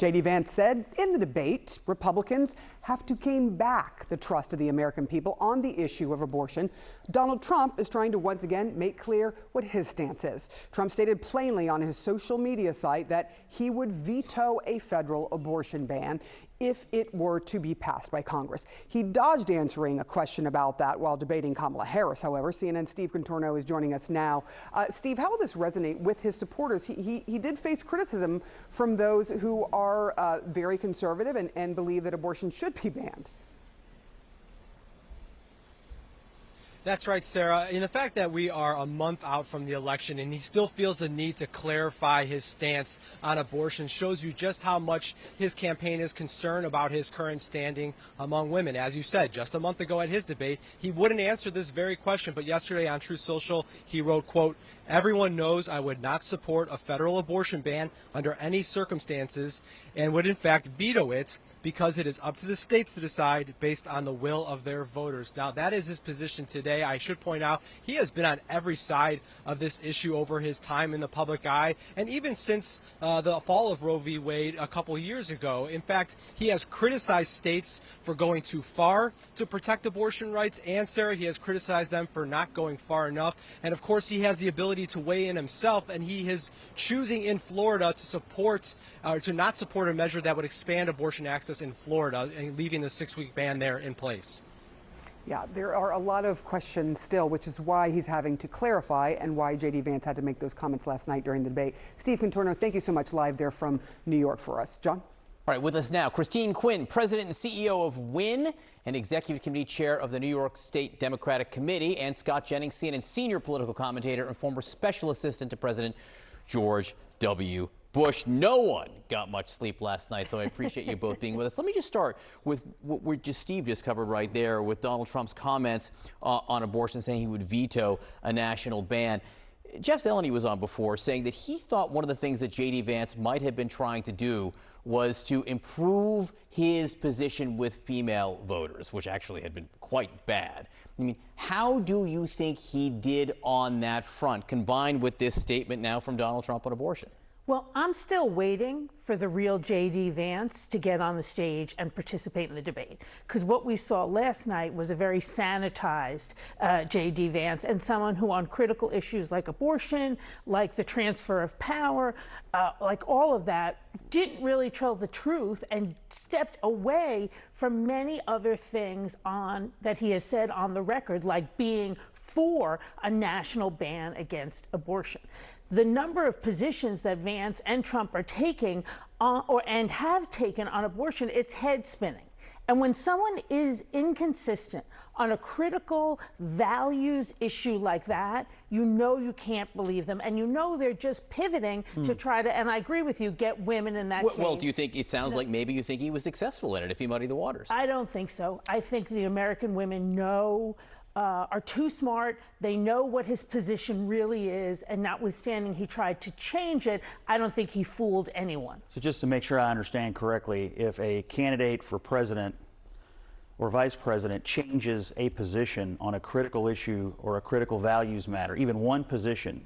J.D. Vance said in the debate, Republicans have to gain back the trust of the American people on the issue of abortion. Donald Trump is trying to once again make clear what his stance is. Trump stated plainly on his social media site that he would veto a federal abortion ban if it were to be passed by Congress. He dodged answering a question about that while debating Kamala Harris, however. CNN's Steve Contorno is joining us now. Steve, how will this resonate with his supporters? He did face criticism from those who are very conservative and believe that abortion should be banned. That's right, Sarah. And the fact that we are a month out from the election and he still feels the need to clarify his stance on abortion shows you just how much his campaign is concerned about his current standing among women. As you said, just a month ago at his debate, he wouldn't answer this very question, but yesterday on Truth Social, he wrote, quote, "Everyone knows I would not support a federal abortion ban under any circumstances and would in fact veto it because it is up to the states to decide based on the will of their voters." Now, that is his position today. I should point out he has been on every side of this issue over his time in the public eye, and even since the fall of Roe v. Wade a couple years ago. In fact, he has criticized states for going too far to protect abortion rights, and Sarah, he has criticized them for not going far enough. And of course, he has the ability to weigh in himself, and he is choosing in Florida to support to not support a measure that would expand abortion access in Florida and leaving the 6-week ban there in place. Yeah, there are a lot of questions still, which is why he's having to clarify and why J.D. Vance had to make those comments last night during the debate. Steve Contorno, thank you so much live there from New York for us. John? All right, with us now, Christine Quinn, President and CEO of WIN and Executive Committee Chair of the New York State Democratic Committee, and Scott Jennings, CNN senior political commentator and former special assistant to President George W. Bush. No one got much sleep last night, so I appreciate you both being with us. Let me just start with what Steve just covered right there with Donald Trump's comments on abortion, saying he would veto a national ban. Jeff Zeleny was on before saying that he thought one of the things that J.D. Vance might have been trying to do was to improve his position with female voters, which actually had been quite bad. I mean, how do you think he did on that front, combined with this statement now from Donald Trump on abortion? Well, I'm still waiting for the real J.D. Vance to get on the stage and participate in the debate. Because what we saw last night was a very sanitized J.D. Vance, and someone who on critical issues like abortion, like the transfer of power, like all of that, didn't really tell the truth and stepped away from many other things that he has said on the record, like being for a national ban against abortion. The number of positions that Vance and Trump are taking and have taken on abortion, it's head spinning. And when someone is inconsistent on a critical values issue like that, you know you can't believe them, and you know they're just pivoting to try to, and I agree with you, get women in that case. Well, do you think, it sounds like maybe you think he was successful in it if he muddied the waters? I don't think so. I think the American women are too smart. They know what his position really is, and notwithstanding he tried to change it, I don't think he fooled anyone. So just to make sure I understand correctly, if a candidate for president or vice president changes a position on a critical issue or a critical values matter, even one position,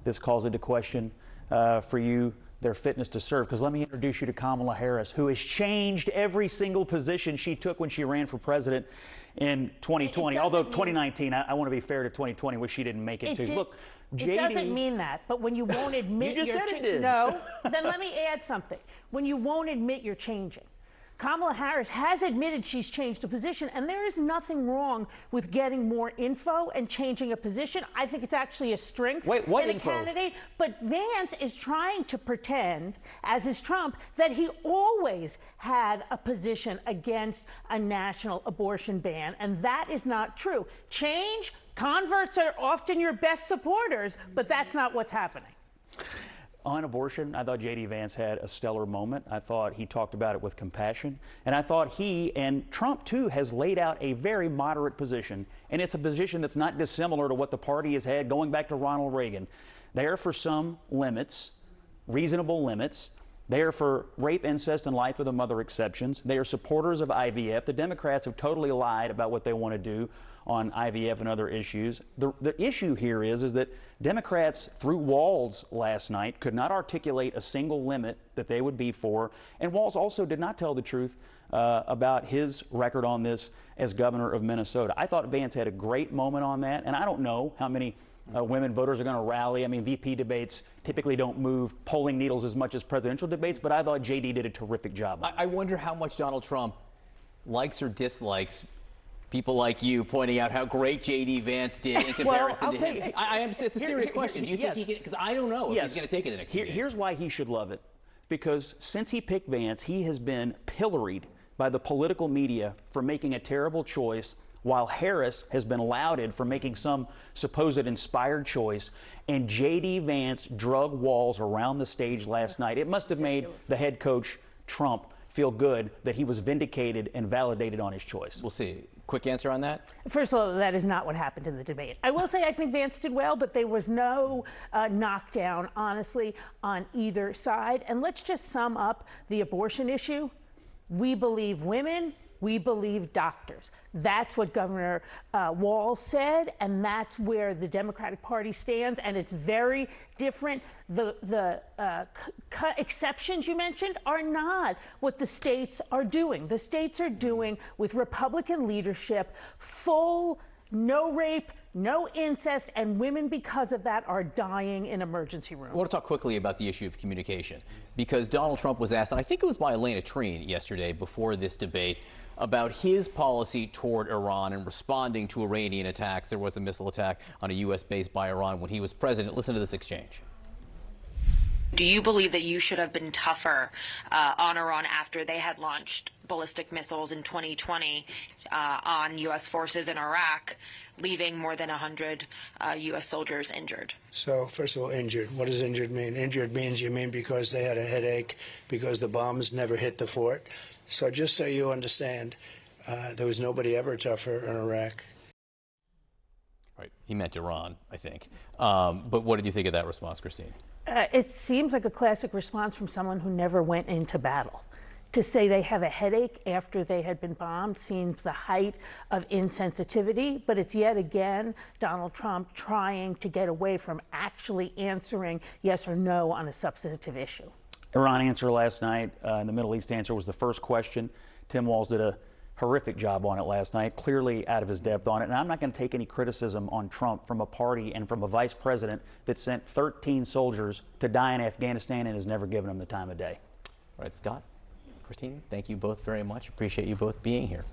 this calls into question for you their fitness to serve. Because let me introduce you to Kamala Harris, who has changed every single position she took when she ran for president in 2020. Although 2019, I want to be fair to 2020, which she didn't make it to. Look, It doesn't mean that, but when you won't admit you just said it did. No, then let me add something. When you won't admit you're changing. Kamala Harris has admitted she's changed a position, and there is nothing wrong with getting more info and changing a position. I think it's actually a strength in a candidate. But Vance is trying to pretend, as is Trump, that he always had a position against a national abortion ban, and that is not true. Change, converts are often your best supporters, but that's not what's happening. On abortion, I thought J.D. Vance had a stellar moment. I thought he talked about it with compassion. And I thought he, and Trump too, has laid out a very moderate position. And it's a position that's not dissimilar to what the party has had going back to Ronald Reagan. There for some limits, reasonable limits, They are for rape, incest, and life of the mother exceptions. They are supporters of IVF. The Democrats have totally lied about what they want to do on IVF and other issues. The issue here is that Democrats, through Walz last night, could not articulate a single limit that they would be for. And Walz also did not tell the truth about his record on this as governor of Minnesota. I thought Vance had a great moment on that, and I don't know how many women voters are going to rally. I mean, VP debates typically don't move polling needles as much as presidential debates, but I thought JD did a terrific job. I wonder how much Donald Trump likes or dislikes people like you pointing out how great J.D. Vance did in comparison to him. It's a serious question. Do you think he can? Because I don't know if he's going to take it the next few days. Here's why he should love it. Because since he picked Vance, he has been pilloried by the political media for making a terrible choice, while Harris has been lauded for making some supposed inspired choice. And J.D. Vance drug Walz around the stage last night. It must have made the head coach, Trump, feel good that he was vindicated and validated on his choice. We'll see. Quick answer on that? First of all, that is not what happened in the debate. I will say I think Vance did well, but there was no knockdown, honestly, on either side. And let's just sum up the abortion issue. We believe women. We believe doctors. That's what Governor Walz said, and that's where the Democratic Party stands, and it's very different. The exceptions you mentioned are not what the states are doing. The states are doing, with Republican leadership, full no rape, no incest, and women because of that are dying in emergency rooms. I want to talk quickly about the issue of communication, because Donald Trump was asked, and I think it was by Elena Treen yesterday before this debate, about his policy toward Iran and responding to Iranian attacks. There was a missile attack on a U.S. base by Iran when he was president. Listen to this exchange. Do you believe that you should have been tougher on Iran after they had launched ballistic missiles in 2020 on U.S. forces in Iraq, leaving more than 100 U.S. soldiers injured? So, first of all, injured. What does injured mean? Injured means you mean because they had a headache, because the bombs never hit the fort. So just so you understand, there was nobody ever tougher in Iraq. Right. He meant Iran, I think. But what did you think of that response, Christine? It seems like a classic response from someone who never went into battle. To say they have a headache after they had been bombed seems the height of insensitivity, but it's yet again Donald Trump trying to get away from actually answering yes or no on a substantive issue. Iran answer last night, and the Middle East answer was the first question. Tim Walz did a horrific job on it last night, clearly out of his depth on it. And I'm not going to take any criticism on Trump from a party and from a vice president that sent 13 soldiers to die in Afghanistan and has never given them the time of day. All right, Scott, Christine, thank you both very much. Appreciate you both being here.